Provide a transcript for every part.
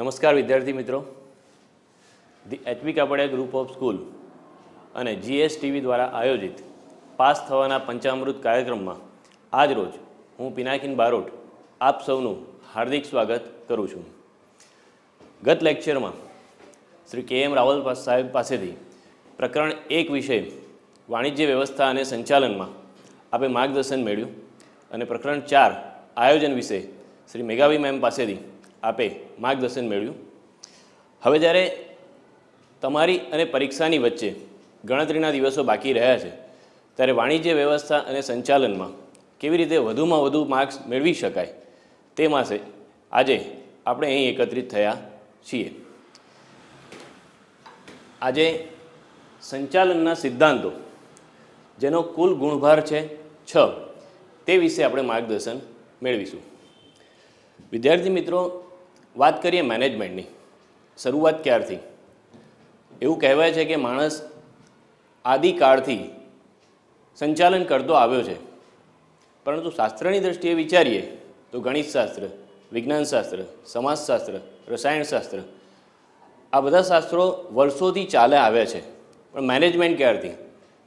નમસ્કાર વિદ્યાર્થી મિત્રો, the HV Kapadia group of school અને જીએસ ટીવી દ્વારા આયોજિત પાસ થવાના પંચામૃત કાર્યક્રમમાં આજ રોજ હું પિનાકીન બારોટ આપ સૌનું હાર્દિક સ્વાગત કરું છું. ગત લેક્ચરમાં શ્રી કે.એમ. રાવલ સાહેબ પાસેથી પ્રકરણ 1 વિષય વાણિજ્ય વ્યવસ્થા અને સંચાલનમાં આપે માર્ગદર્શન મેળવ્યું અને પ્રકરણ 4 આયોજન વિશે શ્રી મેઘાવી મેમ પાસેથી આપે માર્ગદર્શન મેળવ્યું. હવે જ્યારે તમારી અને પરીક્ષાની વચ્ચે ગણતરીના દિવસો બાકી રહ્યા છે ત્યારે વાણિજ્ય વ્યવસ્થા અને સંચાલનમાં કેવી રીતે વધુમાં વધુ માર્ક્સ મેળવી શકાય તે માટે આજે આપણે અહીં એકત્રિત થયા છીએ. આજે સંચાલનના સિદ્ધાંતો જેનો કુલ ગુણભાર છે 6 તે વિશે આપણે માર્ગદર્શન મેળવીશું. વિદ્યાર્થી મિત્રો, વાત કરીએ મેનેજમેન્ટની. શરૂઆત ક્યારથી? એવું કહેવાય છે કે માણસ આદિકાળથી સંચાલન કરતો આવ્યો છે, પરંતુ શાસ્ત્રની દૃષ્ટિએ વિચારીએ તો ગણિતશાસ્ત્ર, વિજ્ઞાનશાસ્ત્ર, સમાજશાસ્ત્ર, રસાયણશાસ્ત્ર આ બધા શાસ્ત્રો વર્ષોથી ચાલે આવ્યા છે. પણ મેનેજમેન્ટ ક્યારથી?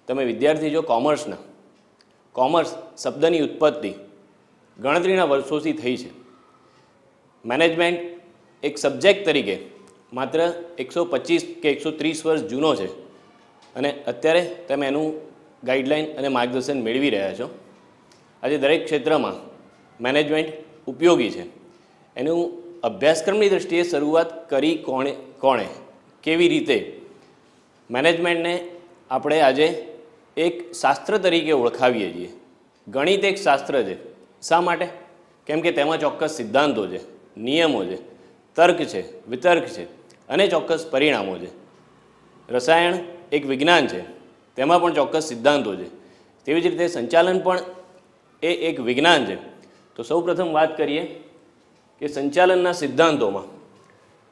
તમે વિદ્યાર્થી જો કોમર્સના, કોમર્સ શબ્દની ઉત્પત્તિ ગણતરીના વર્ષોથી થઈ છે. મેનેજમેન્ટ એક સબ્જેક્ટ તરીકે માત્ર 125 કે 130 વર્ષ જૂનો છે અને અત્યારે તમે એનું ગાઈડલાઇન અને માર્ગદર્શન મેળવી રહ્યા છો. આજે દરેક ક્ષેત્રમાં મેનેજમેન્ટ ઉપયોગી છે. એનું અભ્યાસક્રમની દૃષ્ટિએ શરૂઆત કરી કોણે કેવી રીતે? મેનેજમેન્ટને આપણે આજે એક શાસ્ત્ર તરીકે ઓળખાવીએ છીએ. ગણિત એક શાસ્ત્ર છે. શા માટે? કેમ કે તેમાં ચોક્કસ સિદ્ધાંતો છે, નિયમો છે, તર્ક છે, વિતર્ક છે અને ચોક્કસ પરિણામો છે. રસાયણ એક વિજ્ઞાન છે, તેમાં પણ ચોક્કસ સિદ્ધાંતો છે. તેવી જ રીતે સંચાલન પણ એ એક વિજ્ઞાન છે. તો સૌપ્રથમ વાત કરીએ કે સંચાલનના સિદ્ધાંતોમાં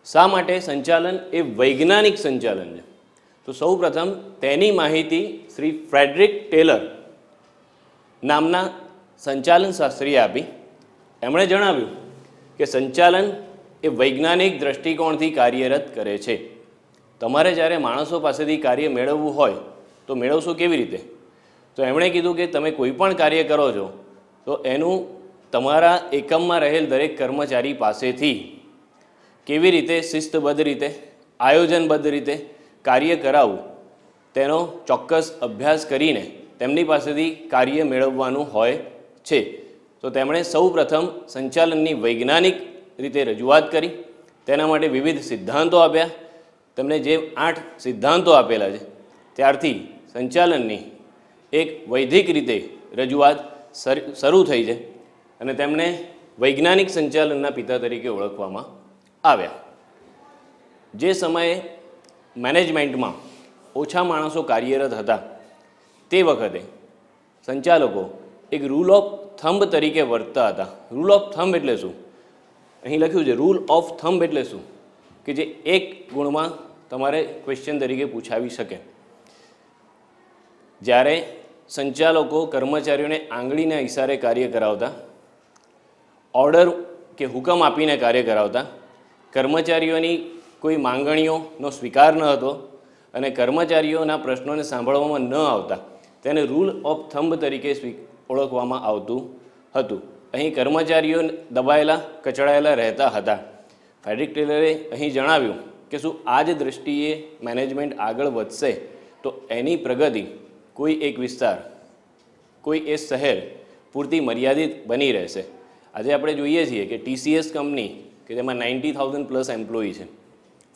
શા માટે સંચાલન એ વૈજ્ઞાનિક સંચાલન છે. તો સૌપ્રથમ તેની માહિતી શ્રી ફ્રેડરિક ટેલર નામના સંચાલન શાસ્ત્રીએ આપી. એમણે જણાવ્યું કે સંચાલન એ વૈજ્ઞાનિક દૃષ્ટિકોણથી કાર્યરત કરે છે. તમારે જ્યારે માણસો પાસેથી કાર્ય મેળવવું હોય તો મેળવશો કેવી રીતે? તો એમણે કીધું કે તમે કોઈ પણ કાર્ય કરો છો તો એનું તમારા એકમમાં રહેલ દરેક કર્મચારી પાસેથી કેવી રીતે શિસ્તબદ્ધ રીતે, આયોજનબદ્ધ રીતે કાર્ય કરાવવું તેનો ચોક્કસ અભ્યાસ કરીને તેમની પાસેથી કાર્ય મેળવવાનું હોય છે. તો તેમણે સૌપ્રથમ સંચાલનની વૈજ્ઞાનિક રીતે રજૂઆત કરી. તેના માટે વિવિધ સિદ્ધાંતો આપ્યા. તેમણે જે 8 સિદ્ધાંતો આપેલા છે ત્યારથી સંચાલનની એક વૈધિક રીતે રજૂઆત શરૂ થઈ છે અને તેમને વૈજ્ઞાનિક સંચાલનના પિતા તરીકે ઓળખવામાં આવ્યા. જે સમયે મેનેજમેન્ટમાં ઓછા માણસો કાર્યરત હતા તે વખતે સંચાલકો એક રૂલ ઓફ થંબ તરીકે વર્તતા હતા. રૂલ ઓફ થંબ એટલે શું? અહીં લખ્યું છે રૂલ ઓફ થંબ એટલે શું કે જે એક ગુણમાં તમારે ક્વેશ્ચન તરીકે પૂછાવી શકે. જ્યારે સંચાલકો કર્મચારીઓને આંગળીના ઇશારે કાર્ય કરાવતા, ઓર્ડર કે હુકમ આપીને કાર્ય કરાવતા, કર્મચારીઓની કોઈ માંગણીઓનો સ્વીકાર ન હતો અને કર્મચારીઓના પ્રશ્નોને સાંભળવામાં ન આવતા, તેને રૂલ ઓફ થંબ તરીકે ઓળખવામાં આવતું હતું. અહીં કર્મચારીઓ દબાયેલા, કચડાયેલા રહેતા હતા. ફ્રેડરિક ટેલરે અહીં જણાવ્યું કે શું આ જ દૃષ્ટિએ મેનેજમેન્ટ આગળ વધશે તો એની પ્રગતિ કોઈ એક વિસ્તાર, કોઈ એક શહેર પૂરતી મર્યાદિત બની રહેશે. આજે આપણે જોઈએ છીએ કે TCS કંપની કે જેમાં 90,000 પ્લસ એમ્પ્લોયી છે,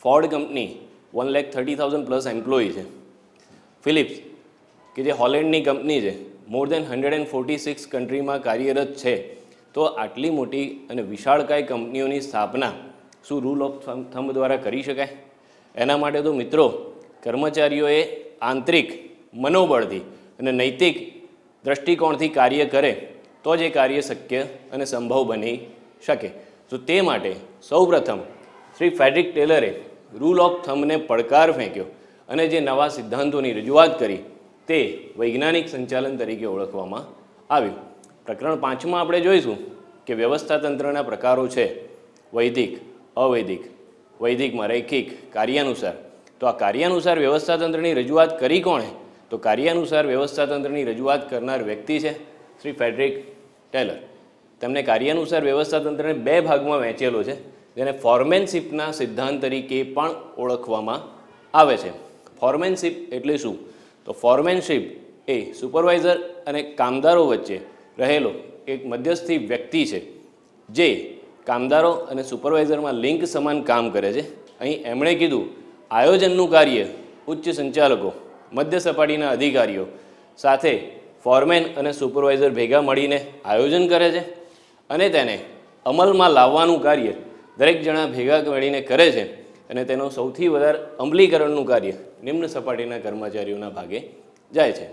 ફોર્ડ કંપની 130,000 પ્લસ એમ્પ્લોયી છે, ફિલિપ્સ કે જે હોલેન્ડની કંપની છે મોર દેન 146 કન્ટ્રીમાં કાર્યરત છે. તો આટલી મોટી અને વિશાળકાય કંપનીઓની સ્થાપના શું રૂલ ઓફ થંબ દ્વારા કરી શકાય? એના માટે તો મિત્રો કર્મચારીઓએ આંતરિક મનોબળથી અને નૈતિક દૃષ્ટિકોણથી કાર્ય કરે તો જ એ કાર્ય શક્ય અને સંભવ બની શકે. તો તે માટે સૌપ્રથમ શ્રી ફ્રેડરિક ટેલરે રૂલ ઓફ થંબને પડકાર ફેંક્યો અને જે નવા સિદ્ધાંતોની રજૂઆત કરી તે વૈજ્ઞાનિક સંચાલન તરીકે ઓળખવામાં આવ્યું. પ્રકરણ 5માં આપણે જોઈશું કે વ્યવસ્થા તંત્રના પ્રકારો છે વૈદિક, અવૈદિક વૈદિકમાં રૈખિક, કાર્યાનુસાર. તો આ કાર્યાનુસાર વ્યવસ્થાતંત્રની રજૂઆત કરી કોણે? તો કાર્યાનુસાર વ્યવસ્થાતંત્રની રજૂઆત કરનાર વ્યક્તિ છે શ્રી ફ્રેડરિક ટેલર. તેમને કાર્યાનુસાર વ્યવસ્થાતંત્રને બે ભાગમાં વહેંચેલો છે, જેને ફોર્મેનશિપના સિદ્ધાંત તરીકે પણ ઓળખવામાં આવે છે. ફોર્મેનશિપ એટલે શું? તો ફોર્મેનશિપ એ સુપરવાઇઝર અને કામદારો વચ્ચે રહેલો એક મધ્યસ્થી વ્યક્તિ છે, જે કામદારો અને સુપરવાઇઝરમાં લિંક સમાન કામ કરે છે. અહીં એમણે કીધું આયોજનનું કાર્ય ઉચ્ચ સંચાલકો, મધ્ય સપાટીના અધિકારીઓ સાથે ફોરમેન અને સુપરવાઇઝર ભેગા મળીને આયોજન કરે છે, અને તેને અમલમાં લાવવાનું કાર્ય દરેક જણા ભેગા મળીને કરે છે, અને તેનું સૌથી વધારે અમલીકરણનું કાર્ય નિમ્ન સપાટીના કર્મચારીઓના ભાગે જાય છે.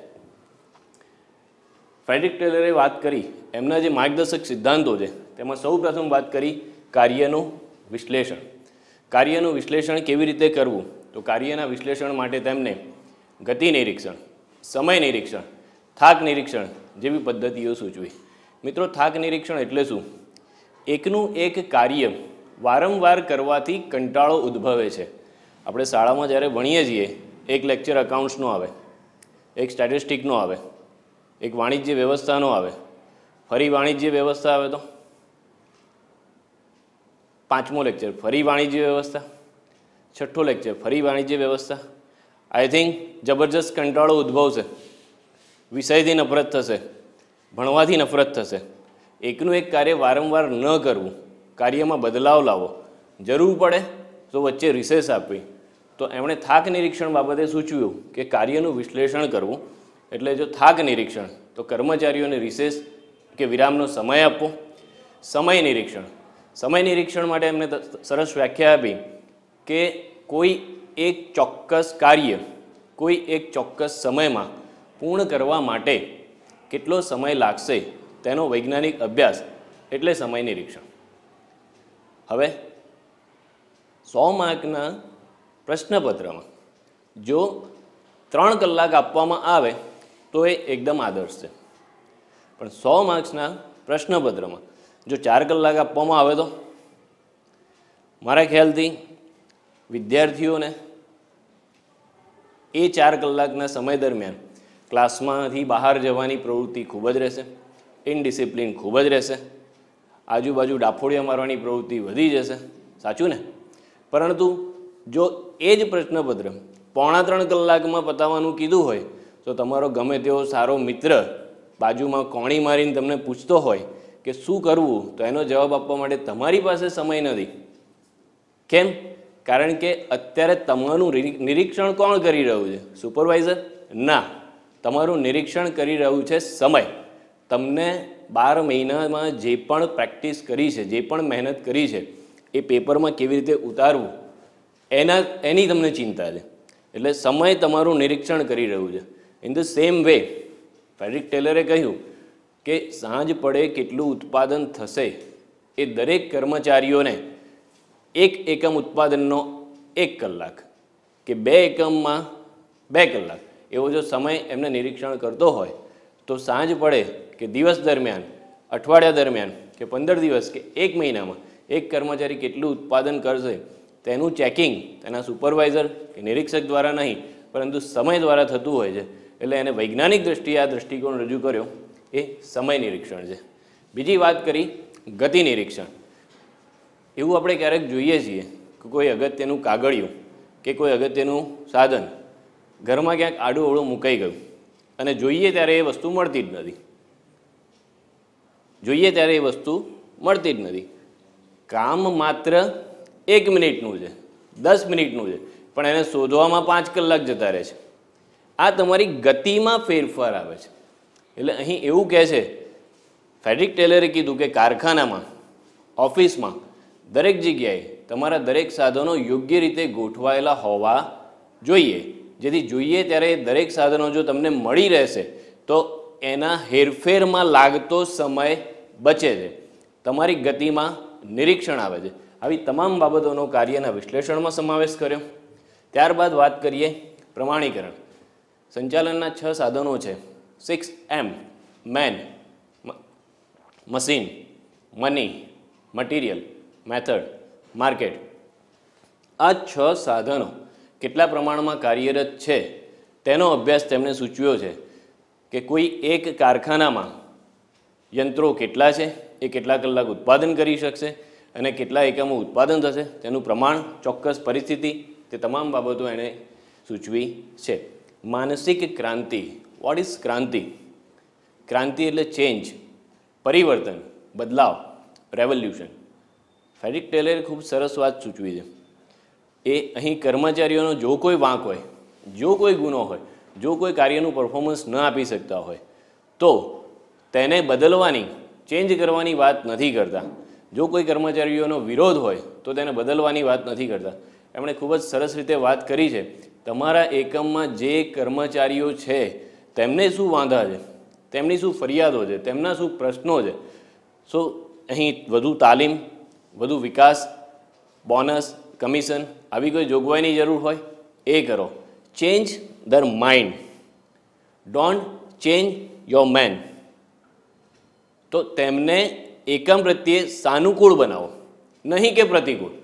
ફ્રેડરિક ટેલરે વાત કરી એમના જે માર્ગદર્શક સિદ્ધાંતો છે તેમાં સૌ પ્રથમ વાત કરી કાર્યનું વિશ્લેષણ. કાર્યનું વિશ્લેષણ કેવી રીતે કરવું? તો કાર્યના વિશ્લેષણ માટે તેમને ગતિ નિરીક્ષણ, સમય નિરીક્ષણ, થાક નિરીક્ષણ જેવી પદ્ધતિઓ સૂચવી. મિત્રો, થાક નિરીક્ષણ એટલે શું? એકનું એક કાર્ય વારંવાર કરવાથી કંટાળો ઉદ્ભવે છે. આપણે શાળામાં જ્યારે ભણીએ છીએ, એક લેક્ચર અકાઉન્ટ્સનો આવે, એક સ્ટેટિસ્ટિકનો આવે, એક વાણિજ્ય વ્યવસ્થાનો આવે, ફરી વાણિજ્ય વ્યવસ્થા આવે, તો પાંચમો લેક્ચર ફરી વાણિજ્ય વ્યવસ્થા, છઠ્ઠો લેક્ચર ફરી વાણિજ્ય વ્યવસ્થા. આઈ થિંક જબરજસ્ત કંટાળો ઉદ્ભવશે, વિષયથી નફરત થશે, ભણવાથી નફરત થશે. એકનું એક કાર્ય વારંવાર ન કરવું, કાર્યમાં બદલાવ લાવો, જરૂર પડે તો વચ્ચે રિસેસ આપવી. તો એમણે થાક નિરીક્ષણ બાબતે સૂચવ્યું કે કાર્યનું વિશ્લેષણ કરવું એટલે જો થાક નિરીક્ષણ, તો કર્મચારીઓને રિસેસ કે વિરામનો સમય આપવો. સમય નિરીક્ષણ, સમય નિરીક્ષણ માટે એમને સરસ વ્યાખ્યા આપી કે કોઈ એક ચોક્કસ કાર્ય કોઈ એક ચોક્કસ સમયમાં પૂર્ણ કરવા માટે કેટલો સમય લાગશે તેનો વૈજ્ઞાનિક અભ્યાસ એટલે સમય નિરીક્ષણ. હવે 100 માર્કના પ્રશ્નપત્રમાં જો 3 કલાક આપવામાં આવે તો એ એકદમ આદર્શ છે, પણ 100 માર્ક્સના પ્રશ્નપત્રમાં જો 4 કલાક આપવામાં આવે તો મારા ખ્યાલથી વિદ્યાર્થીઓને એ 4 કલાકના સમય દરમિયાન ક્લાસમાંથી બહાર જવાની પ્રવૃત્તિ ખૂબ જ રહેશે, ઇનડિસિપ્લિન ખૂબ જ રહેશે, આજુબાજુ ડાફોડિયા મારવાની પ્રવૃત્તિ વધી જશે. સાચું ને? પરંતુ જો એ જ પ્રશ્નપત્ર 2.5 કલાકમાં પતાવવાનું કીધું હોય તો તમારો ગમે તેવો સારો મિત્ર બાજુમાં કોણી મારીને તમને પૂછતો હોય કે શું કરવું, તો એનો જવાબ આપવા માટે તમારી પાસે સમય નથી. કેમ? કારણ કે અત્યારે તમારું નિરીક્ષણ કોણ કરી રહ્યું છે? સુપરવાઇઝર? ના, તમારું નિરીક્ષણ કરી રહ્યું છે સમય. તમને 12 મહિનામાં જે પણ પ્રેક્ટિસ કરી છે, જે પણ મહેનત કરી છે, એ પેપરમાં કેવી રીતે ઉતારવું એની તમને ચિંતા છે. એટલે સમય તમારું નિરીક્ષણ કરી રહ્યું છે. In the same way Frederick ટેલરે કહ્યું કે સાંજ પડે કેટલું ઉત્પાદન થશે એ દરેક કર્મચારીઓને 1 એકમ ઉત્પાદનનો 1 કલાક કે 2 એકમમાં 2 કલાક એવો જો સમય એમને નિરીક્ષણ કરતો હોય તો સાંજ પડે કે દિવસ દરમિયાન, અઠવાડિયા દરમિયાન કે 15 દિવસ કે 1 મહિનામાં એક કર્મચારી કેટલું ઉત્પાદન કરશે તેનું ચેકિંગ તેના સુપરવાઇઝર કે નિરીક્ષક દ્વારા નહીં પરંતુ સમય દ્વારા થતું હોય છે. એટલે એને વૈજ્ઞાનિક દ્રષ્ટિએ આ દૃષ્ટિકોણ રજૂ કર્યો, એ સમય નિરીક્ષણ છે. બીજી વાત કરી ગતિ નિરીક્ષણ. એવું આપણે ક્યારેક જોઈએ છીએ કે કોઈ અગત્યનું કાગળિયું કે કોઈ અગત્યનું સાધન ઘરમાં ક્યાંક આડું અવળું મુકાઈ ગયું અને જોઈએ ત્યારે એ વસ્તુ મળતી જ નથી. કામ માત્ર 1 મિનિટનું છે, 10 મિનિટનું છે, પણ એને શોધવામાં 5 કલાક જતા રહે છે. આ તમારી ગતિમાં ફેરફાર આવે છે. એટલે અહીં એવું કહે છે ફ્રેડરિક ટેલરે કીધું કે કારખાનામાં, ઓફિસમાં, દરેક જગ્યાએ તમારા દરેક સાધનો યોગ્ય રીતે ગોઠવાયેલા હોવા જોઈએ, જેથી જોઈએ ત્યારે દરેક સાધનો જો તમને મળી રહેશે તો એના હેરફેરમાં લાગતો સમય બચે છે. તમારી ગતિમાં નિરીક્ષણ આવે છે. આવી તમામ બાબતોનો કાર્યના વિશ્લેષણમાં સમાવેશ કર્યો. ત્યારબાદ વાત કરીએ પ્રમાણીકરણ. સંચાલનના 6 સાધનો છે. 6M: man, machine, money, material, method, market. આ 6 સાધનો કેટલા પ્રમાણમાં કાર્યરત છે તેનો અભ્યાસ તેમણે સૂચવ્યો છે કે કોઈ એક કારખાનામાં યંત્રો કેટલા છે, એ કેટલા કલાક ઉત્પાદન કરી શકશે અને કેટલા એકમો ઉત્પાદન થશે, તેનું પ્રમાણ, ચોક્કસ પરિસ્થિતિ, તે તમામ બાબતો એણે સૂચવી છે. માનસિક ક્રાંતિ. વોટ ઇઝ ક્રાંતિ? ક્રાંતિ એટલે ચેન્જ, પરિવર્તન, બદલાવ, રેવોલ્યુશન. ફ્રેડરિક ટેલરે ખૂબ સરસ વાત સૂચવી છે. એ અહીં કર્મચારીઓનો જો કોઈ વાંક હોય, જો કોઈ ગુનો હોય, જો કોઈ કાર્યનું પરફોર્મન્સ ન આપી શકતા હોય તો તેને બદલવાની, ચેન્જ કરવાની વાત નથી કરતા. જો કોઈ કર્મચારીઓનો વિરોધ હોય તો તેને બદલવાની વાત નથી કરતા. એમણે ખૂબ જ સરસ રીતે વાત કરી છે. તમારા એકમમાં જે કર્મચારીઓ છે તેમને શું વાંધા છે, તેમની શું ફરિયાદો છે, તેમના શું પ્રશ્નો છે, સો અહીં વધુ તાલીમ, વધુ વિકાસ, બોનસ, કમિશન આવી કોઈ જોગવાઈની જરૂર હોય એ કરો. Change their mind, don't change your man. તો તેમને એકમ પ્રત્યે સાનુકૂળ બનાવો, નહીં કે પ્રતિકૂળ.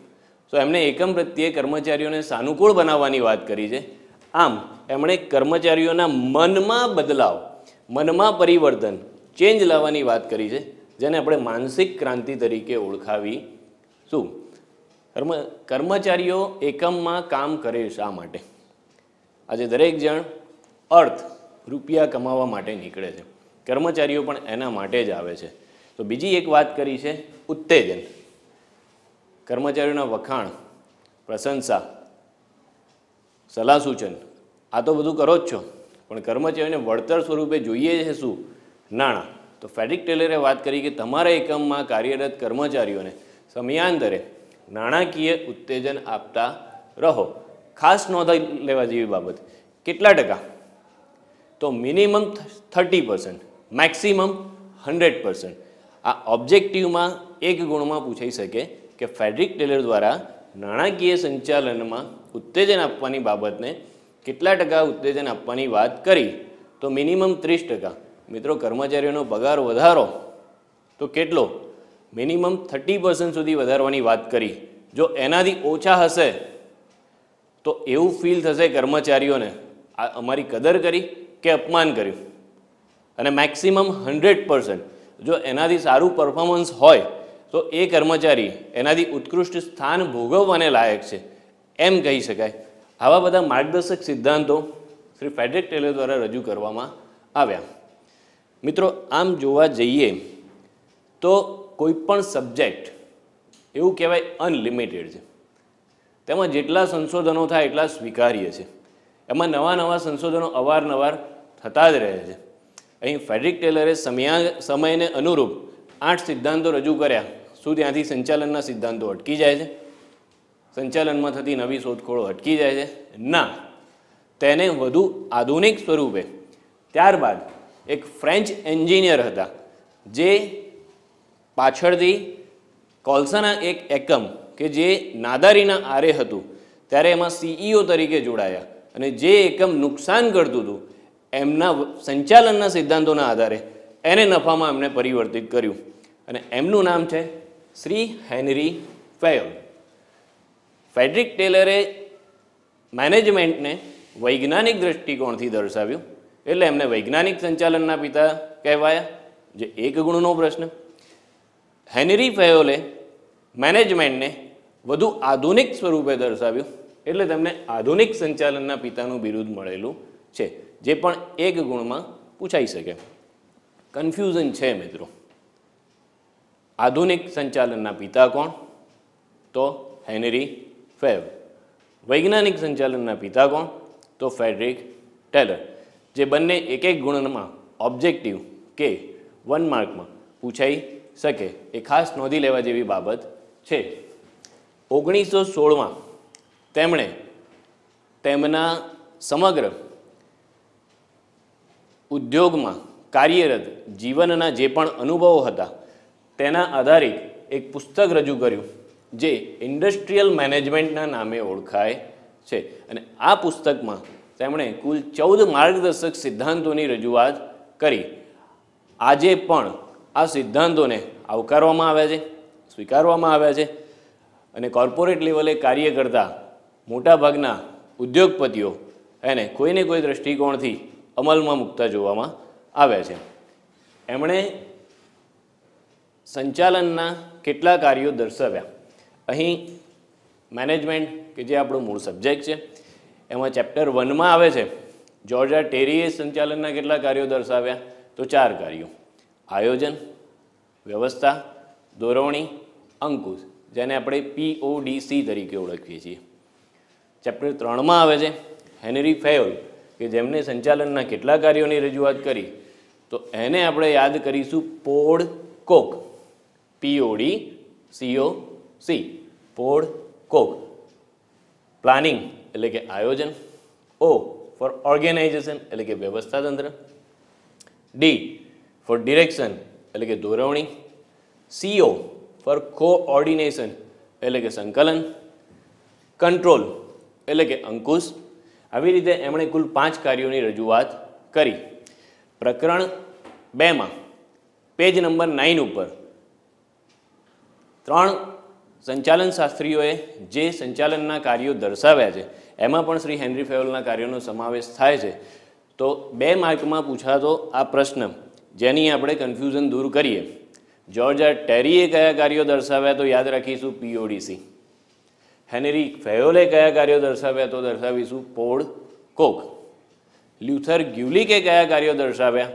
તો એમણે એકમ પ્રત્યે કર્મચારીઓને સાનુકૂળ બનાવવાની વાત કરી છે. આમ એમણે કર્મચારીઓના મનમાં બદલાવ, મનમાં પરિવર્તન, ચેન્જ લાવવાની વાત કરી છે, જેને આપણે માનસિક ક્રાંતિ તરીકે ઓળખાવીશું. કર્મચારીઓ એકમમાં કામ કરે શા માટે? આજે દરેક જણ અર્થ, રૂપિયા કમાવા માટે નીકળે છે. કર્મચારીઓ પણ એના માટે જ આવે છે. તો બીજી એક વાત કરી છે ઉત્તેજન. કર્મચારીઓના વખાણ, પ્રશંસા, સલાહ સૂચન, આ તો બધું કરો જ છો, પણ કર્મચારીઓને વળતર સ્વરૂપે જોઈએ છે શું? નાણાં. તો ફ્રેડરિક ટેલરે વાત કરી કે તમારા એકમમાં કાર્યરત કર્મચારીઓને સમયાંતરે નાણાકીય ઉત્તેજન આપતા રહો. ખાસ નોંધ લેવા જેવી બાબત, કેટલા ટકા? તો મિનિમમ 30%, મેક્સિમમ 100%. આ ઓબ્જેક્ટિવમાં એક ગુણમાં પૂછાઈ શકે કે ફ્રેડરિક ટેલર દ્વારા નાણાકીય સંચાલનમાં ઉત્તેજન આપવાની બાબતને કેટલા ટકા ઉત્તેજન આપવાની વાત કરી? તો મિનિમમ 30%. મિત્રો, કર્મચારીઓનો પગાર વધારો તો કેટલો? મિનિમમ 30% સુધી વધારવાની વાત કરી. જો એનાથી ઓછા હશે તો એવું ફીલ થશે કર્મચારીઓને આ અમારી કદર કરી કે અપમાન કર્યું. અને મેક્સિમમ 100%. જો એનાથી સારું પરફોર્મન્સ હોય તો એ કર્મચારી એનાથી ઉત્કૃષ્ટ સ્થાન ભોગવવાને લાયક છે એમ કહી શકાય. આવા બધા માર્ગદર્શક સિદ્ધાંતો શ્રી ફ્રેડરિક ટેલર દ્વારા રજૂ કરવામાં આવ્યા. મિત્રો, આમ જોવા જઈએ તો કોઈ પણ સબ્જેક્ટ એવું કહેવાય અનલિમિટેડ છે. તેમાં જેટલા સંશોધનો થાય એટલા સ્વીકાર્ય છે. એમાં નવા નવા સંશોધનો અવારનવાર થતા જ રહે છે. અહીં ફ્રેડરિક ટેલરે સમયને અનુરૂપ 8 સિદ્ધાંતો રજૂ કર્યા. શું ત્યાંથી સંચાલનના સિદ્ધાંતો અટકી જાય છે? સંચાલનમાં થતી નવી શોધખોળો અટકી જાય છે? ના, તેને વધુ આધુનિક સ્વરૂપે ત્યારબાદ એક ફ્રેન્ચ એન્જિનિયર હતા જે પાછળથી કોલસાના એક એકમ કે જે નાદારીના આરે હતું ત્યારે એમાં CEO તરીકે જોડાયા અને જે એકમ નુકસાન કરતું હતું એમના સંચાલનના સિદ્ધાંતોના આધારે એને નફામાં એમને પરિવર્તિત કર્યું. અને એમનું નામ છે શ્રી હેનરી ફેયોલ. ફ્રેડરિક ટેલરે મેનેજમેન્ટને વૈજ્ઞાનિક દૃષ્ટિકોણથી દર્શાવ્યું એટલે એમને વૈજ્ઞાનિક સંચાલનના પિતા કહેવાયા, જે એક ગુણનો પ્રશ્ન. હેનરી ફેયોલે મેનેજમેન્ટને વધુ આધુનિક સ્વરૂપે દર્શાવ્યું એટલે તેમને આધુનિક સંચાલનના પિતાનું બિરુદ મળેલું છે, જે પણ એક ગુણમાં પૂછાઈ શકે. કન્ફ્યુઝન છે મિત્રો. આધુનિક સંચાલનના પિતા કોણ? તો હેનરી ફેયોલ. વૈજ્ઞાનિક સંચાલનના પિતા કોણ? તો ફ્રેડરિક ટેલર. જે બંને એક એક ગુણમાં ઓબ્જેક્ટિવ કે 1 માર્કમાં પૂછાઈ શકે એ ખાસ નોંધી લેવા જેવી બાબત છે. 1916માં તેમણે તેમના સમગ્ર ઉદ્યોગમાં કાર્યરત જીવનના જે પણ અનુભવો હતા તેના આધારિત એક પુસ્તક રજૂ કર્યું જે ઇન્ડસ્ટ્રીયલ મેનેજમેન્ટના નામે ઓળખાય છે. અને આ પુસ્તકમાં તેમણે કુલ 14 માર્ગદર્શક સિદ્ધાંતોની રજૂઆત કરી. આજે પણ આ સિદ્ધાંતોને આવકારવામાં આવ્યા છે, સ્વીકારવામાં આવ્યા છે. અને કોર્પોરેટ લેવલે કાર્ય કરતા મોટાભાગના ઉદ્યોગપતિઓ એને કોઈને કોઈ દૃષ્ટિકોણથી અમલમાં મૂકતા જોવામાં આવ્યા છે. એમણે સંચાલનના કેટલા કાર્યો દર્શાવ્યા. અહીં મેનેજમેન્ટ કે જે આપણો મૂળ સબ્જેક્ટ છે એમાં ચેપ્ટર 1માં આવે છે. જ્યોર્જ આર ટેરીએ સંચાલનના કેટલા કાર્યો દર્શાવ્યા? તો 4 કાર્યો: આયોજન, વ્યવસ્થા, દોરવણી, અંકુશ, જેને આપણે PODC તરીકે ઓળખીએ છીએ. ચેપ્ટર 3માં આવે છે હેનરી ફેયોલ કે જેમને સંચાલનના કેટલા કાર્યોની રજૂઆત કરી. તો એને આપણે યાદ કરીશું પોડ કોક, PODCOC, પોડ કોક. પ્લાનિંગ એટલે કે આયોજન, O ફોર ઓર્ગેનાઇઝેશન એટલે કે વ્યવસ્થા તંત્ર, D ફોર ડિરેક્શન એટલે કે દોરવણી, CO ફોર કોઓર્ડિનેશન એટલે કે સંકલન, કંટ્રોલ એટલે કે અંકુશ. આવી રીતે એમણે કુલ 5 કાર્યોની રજૂઆત કરી. પ્રકરણ 2માં પેજ નંબર 9 ઉપર 3 સંચાલન શાસ્ત્રીઓએ જે સંચાલનના કાર્યો દર્શાવ્યા છે એમાં પણ શ્રી હેનરી ફેયોલના કાર્યોનો સમાવેશ થાય છે. તો 2 માર્કમાં પૂછાતો આ પ્રશ્ન, જેની આપણે કન્ફ્યુઝન દૂર કરીએ. જ્યોર્જ આર ટેરીએ કયા કાર્યો દર્શાવ્યા? તો યાદ રાખીશું PODC. હેનરી ફેયોલે કયા કાર્યો દર્શાવ્યા? તો દર્શાવીશું પોડ કોક. લ્યુથર ગ્યુલિકે કયા કાર્યો દર્શાવ્યા?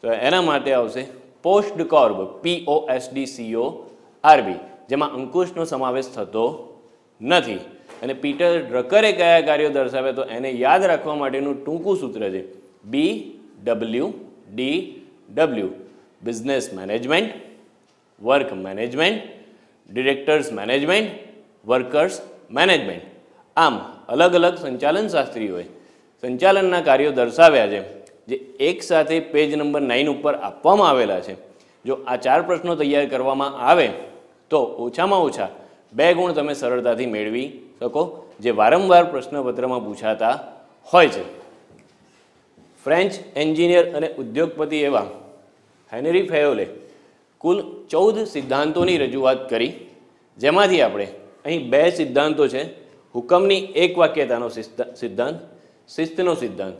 તો એના માટે આવશે પોસ્ટ કોર્બ, POSDCORB, જેમાં અંકુશનો સમાવેશ થતો નથી. અને પીટર ડ્રકરે કયા કાર્યો દર્શાવ્યા? તો એને યાદ રાખવા માટેનું ટૂંકું સૂત્ર છે BWDW: business management, work management, directors management, workers management. આમ અલગ અલગ સંચાલન શાસ્ત્રીઓએ સંચાલનના કાર્યો દર્શાવ્યા છે જે એક સાથે પેજ નંબર 9 ઉપર આપવામાં આવેલા છે. જો આ 4 પ્રશ્નો તૈયાર કરવામાં આવે તો ઓછામાં ઓછા 2 ગુણ તમે સરળતાથી મેળવી શકો, જે વારંવાર પ્રશ્નપત્રમાં પૂછાતા હોય છે. ફ્રેન્ચ એન્જિનિયર અને ઉદ્યોગપતિ એવા હેનરી ફેયોલે કુલ 14 સિદ્ધાંતોની રજૂઆત કરી, જેમાંથી આપણે અહીં 2 સિદ્ધાંતો છે. હુકમની એક વાક્યતાનો સિદ્ધાંત, શિસ્તનો સિદ્ધાંત.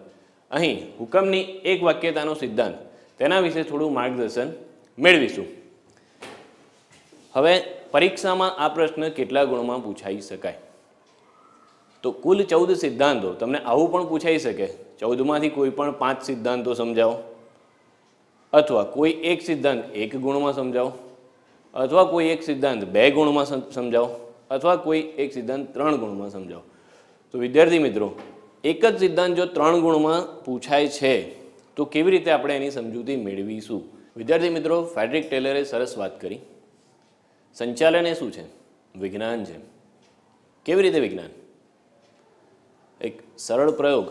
અહીં હુકમની એક વાક્યતાનો સિદ્ધાંત, તેના વિશે થોડું માર્ગદર્શન મેળવીશું. હવે પરીક્ષામાં આ પ્રશ્ન કેટલા ગુણમાં પૂછાઈ શકાય? તો કુલ 14 સિદ્ધાંતો. તમને આવું પણ પૂછાઈ શકે 14માંથી કોઈ પણ 5 સિદ્ધાંતો સમજાવો, અથવા કોઈ એક સિદ્ધાંત 1 ગુણમાં સમજાવો, અથવા કોઈ એક સિદ્ધાંત 2 ગુણમાં સમજાવો, અથવા કોઈ એક સિદ્ધાંત 3 ગુણમાં સમજાવો. તો વિદ્યાર્થી મિત્રો, એક જ સિદ્ધાંત જો 3 ગુણમાં પૂછાય છે તો કેવી રીતે આપણે એની સમજૂતી મેળવીશું? વિદ્યાર્થી મિત્રો, ફ્રેડરિક ટેલરે સરસ વાત કરી. સંચાલન એ શું છે? વિજ્ઞાન છે. કેવી રીતે વિજ્ઞાન? એક સરળ પ્રયોગ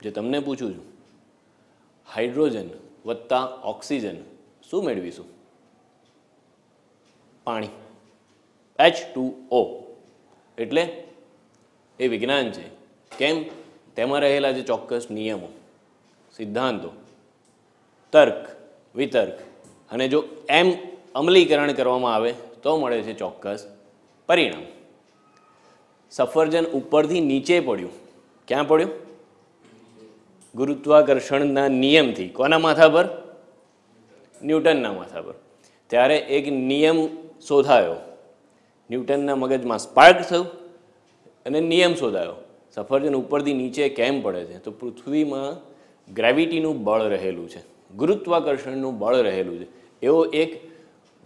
જે તમને પૂછું છું, હાઇડ્રોજન વત્તા ઓક્સિજન શું મેળવીશું? પાણી, H2O. એટલે એ વિજ્ઞાન છે. કેમ? તેમાં રહેલા જે ચોક્કસ નિયમો, સિદ્ધાંતો, તર્ક, વિતર્ક, અને જો એમ અમલીકરણ કરવામાં આવે તો મળે છે ચોક્કસ પરિણામ. સફરજન ઉપરથી નીચે પડ્યું. ક્યાં પડ્યું? ગુરુત્વાકર્ષણના નિયમથી. કોના માથા પર? ન્યૂટનના માથા પર. ત્યારે એક નિયમ શોધાયો. ન્યૂટનના મગજમાં સ્પાર્ક થયું અને નિયમ શોધાયો. સફરજન ઉપરથી નીચે કેમ પડે છે? તો પૃથ્વીમાં ગ્રેવિટીનું બળ રહેલું છે, ગુરુત્વાકર્ષણનું બળ રહેલું છે. એવો એક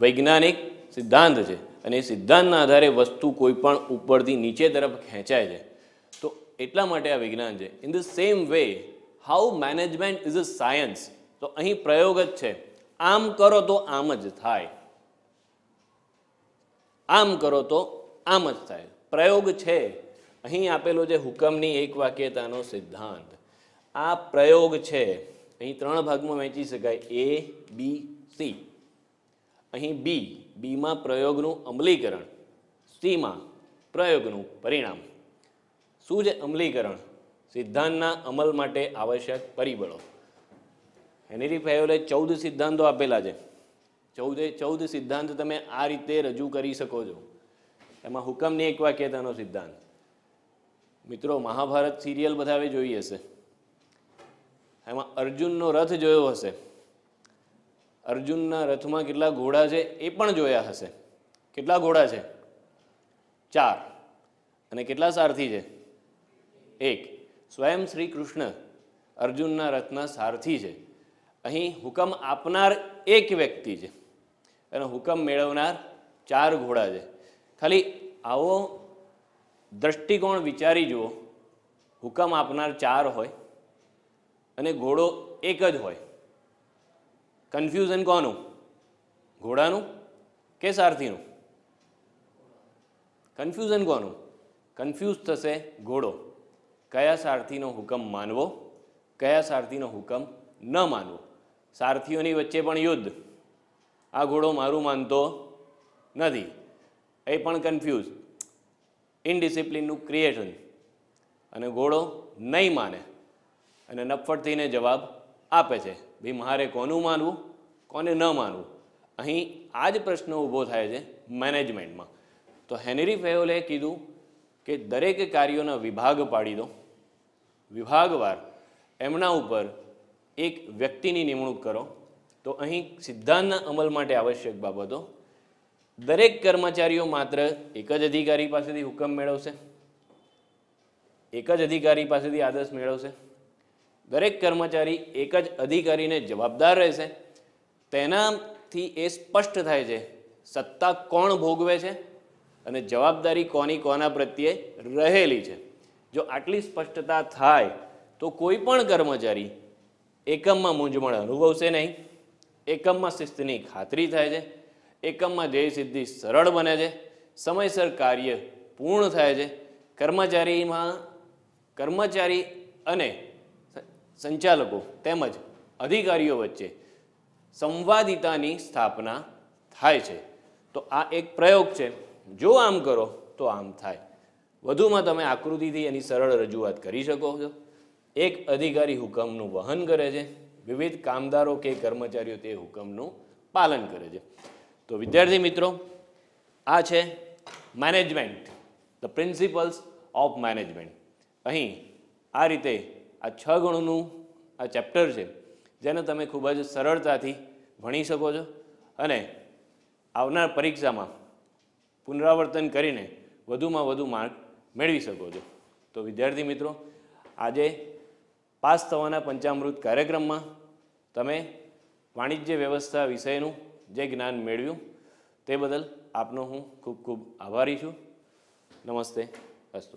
વૈજ્ઞાનિક સિદ્ધાંત છે, અને એ સિદ્ધાંતના આધારે વસ્તુ કોઈ પણ ઉપરથી નીચે તરફ ખેંચાય છે. તો એટલા માટે આ વિજ્ઞાન છે. In the same way how management is a science. તો અહીં પ્રયોગ જ છે. આમ કરો તો આમ જ થાય, આમ કરો તો આમ જ થાય. પ્રયોગ છે. અહીં આપેલો છે હુકમની એક વાક્યતાનો સિદ્ધાંત. આ પ્રયોગ છે. અહીં 3 ભાગમાં વહેંચી શકાય, A, B, C. અહીં બીમાં પ્રયોગનું અમલીકરણ, સીમાં પ્રયોગનું પરિણામ. શું છે અમલીકરણ? સિદ્ધાંતના અમલ માટે આવશ્યક પરિબળો. હેનરી ફેયોલે 14 સિદ્ધાંતો આપેલા છે. 14 સિદ્ધાંત તમે આ રીતે રજૂ કરી શકો છો. એમાં હુકમની એક વાક્યતાનો સિદ્ધાંત. મિત્રો, મહાભારત સિરિયલ બધાએ જોઈ હશે. એમાં અર્જુનનો રથ જોયો હશે. અર્જુનના રથમાં કેટલા ઘોડા છે એ પણ જોયા હશે. કેટલા ઘોડા છે? 4. અને કેટલા સારથી છે? 1. સ્વયં શ્રી કૃષ્ણ અર્જુનના રથના સારથી છે. અહીં હુકમ આપનાર એક વ્યક્તિ છે અને હુકમ મેળવનાર 4 ઘોડા છે. ખાલી આવો દ્રષ્ટિકોણ વિચારી જુઓ. હુકમ આપનાર 4 હોય અને ઘોડો એક જ હોય. કન્ફ્યુઝન કોનું? ઘોડાનું કે સારથીનું? કન્ફ્યુઝન કોનું? કન્ફ્યુઝ થશે ઘોડો. કયા સારથીનો હુકમ માનવો, કયા સારથીનો હુકમ ન માનવો. સારથીઓની વચ્ચે પણ યુદ્ધ. આ ઘોડો મારું માનતો નથી, એ પણ કન્ફ્યુઝ. ઇનડિસિપ્લિનનું ક્રિએશન. અને ઘોડો નહીં માને અને નફ્ફટ થઈને જવાબ આપે છે, ભાઈ મારે કોનું માનવું, કોને ન માનવું. અહીં આ જ પ્રશ્ન ઊભો થાય છે મેનેજમેન્ટમાં. તો હેનરી ફેયોલે કીધું કે દરેક કાર્યોના વિભાગ પાડી દો, વિભાગવાર એમના ઉપર એક વ્યક્તિની નિમણૂક કરો. તો અહીં સિદ્ધાંતના અમલ માટે આવશ્યક બાબતો: દરેક કર્મચારીઓ માત્ર એક જ અધિકારી પાસેથી હુકમ મેળવશે, એક જ અધિકારી પાસેથી આદેશ મેળવશે. દરેક કર્મચારી એક જ અધિકારીને જવાબદાર રહેશે. તેનાથી એ સ્પષ્ટ થાય છે સત્તા કોણ ભોગવે છે અને જવાબદારી કોના પ્રત્યે રહેલી છે. જો આટલી સ્પષ્ટતા થાય તો કોઈ પણ કર્મચારી એકમમાં મૂંઝવણ અનુભવશે નહીં. એકમમાં શિસ્તની ખાતરી થાય છે. એકમમાં ધ્યેય સિદ્ધિ સરળ બને છે. સમયસર કાર્ય પૂર્ણ થાય છે. કર્મચારી અને સંચાલકો તેમજ અધિકારીઓ વચ્ચે સંવાદિતાની સ્થાપના થાય છે. તો આ એક પ્રયોગ છે. જો આમ કરો તો આમ થાય. વધુમાં તમે આકૃતિથી એની સરળ રજૂઆત કરી શકો છો. એક અધિકારી હુકમનું વહન કરે છે, વિવિધ કામદારો કે કર્મચારીઓ તે હુકમનું પાલન કરે છે. તો વિદ્યાર્થી મિત્રો, આ છે management, the principles of management. અહીં આ રીતે આ 6 ગણોનું આ ચેપ્ટર છે, જેને તમે ખૂબ જ સરળતાથી ભણી શકો છો અને આવનાર પરીક્ષામાં પુનરાવર્તન કરીને વધુમાં વધુ માર્ક મેળવી શકો છો. તો વિદ્યાર્થી મિત્રો, આજે પાસ થવાના પંચામૃત કાર્યક્રમમાં તમે વાણિજ્ય વ્યવસ્થા વિષયનું જે જ્ઞાન મેળવ્યું તે બદલ આપનો હું ખૂબ ખૂબ આભારી છું. નમસ્તે. અસ્તુ.